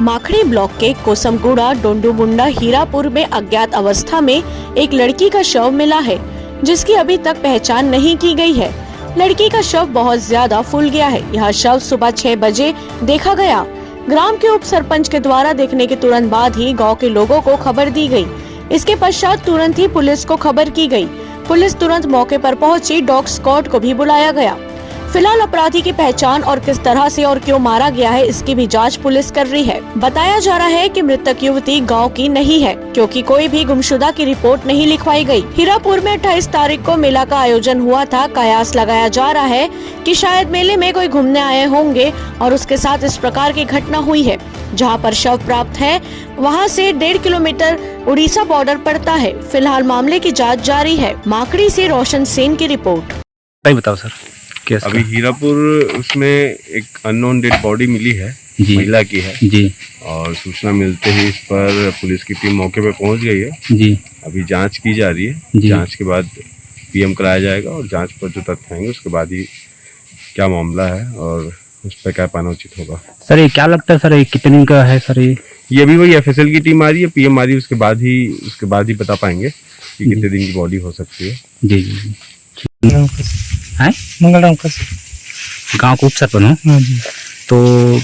माखड़ी block के कोसमगुड़ा डोंडुमुंडा हीरापुर में अज्ञात अवस्था में एक लड़की का शव मिला है, जिसकी अभी तक पहचान नहीं की गई है। लड़की का शव बहुत ज्यादा फूल गया है। यह शव सुबह 6 बजे देखा गया। ग्राम के उप सरपंच के द्वारा देखने के तुरंत बाद ही गांव के लोगों को खबर दी गई। इसके पश्चात तुरंत ही पुलिस को खबर की गई। पुलिस तुरंत मौके पर पहुंची। डॉग स्क्वाड को भी बुलाया गया। फिलहाल अपराधी की पहचान और किस तरह से और क्यों मारा गया है, इसकी भी जांच पुलिस कर रही है। बताया जा रहा है कि मृतक युवती गांव की नहीं है, क्योंकि कोई भी गुमशुदा की रिपोर्ट नहीं लिखवाई गई। हीरापुर में 28 तारीख को मेला का आयोजन हुआ था। कयास लगाया जा रहा है कि शायद मेले में कोई घूमने आए होंगे और उसके साथ इस प्रकार की घटना हुई है। जहां पर शव प्राप्त है, वहां से 1.5 किलोमीटर उड़ीसा बॉर्डर पड़ता है। फिलहाल मामले की जाँच जारी है। माकड़ी से रोशन सेन की रिपोर्ट। बताओ सर। अभी हीरापुर उसमें एक अननोन डेड बॉडी मिली है, महिला की है जी। और सूचना मिलते ही इस पर पुलिस की टीम मौके पर पहुंच गई है जी। अभी जांच की जा रही है। जांच के बाद पीएम कराया जाएगा और जांच पर जो तथ्य आएंगे उसके बाद ही क्या मामला है और उस पर क्या पाना उचित होगा। सर ये क्या लगता है सर, ये कितने का है सर? ये भी वही एफएसएल की टीम आ रही है, पीएम आ रही है, उसके बाद ही बता पाएंगे कि कितने दिन की बॉडी हो सकती है। जी जी है मंगलराम का गाँव को उप सरपंच हो। तो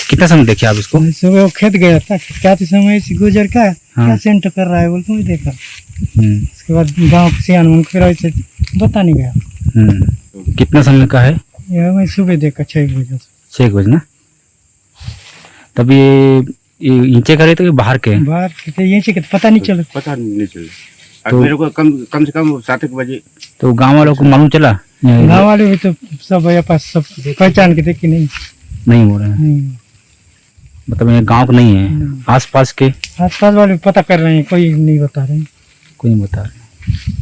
कितना समय देखे आप इसको? सुबह वो खेत गया था, खेत आते समय से गुजर का क्या सेंटर कर रहा है बोल के देखा। उसके बाद गाँव के सियान मन फिर ऐसे बता नहीं गया। कितना समय का है? यह मैं सुबह देखा 6 बजे। 6 बजे ना? तब ये नीचे करे तो बाहर के? बाहर के ये के पता नहीं चला। तो मेरे को कम से कम 7 बजे। तो गांव वालों को मालूम चला? गाँव वाले भी तो सब ये पास सब पहचान के देखी नहीं हो रहा है। मतलब ये गांव का नहीं है, आसपास के आसपास वाले पता कर रहे हैं, कोई नहीं बता रहे। कोई नहीं बता रहे।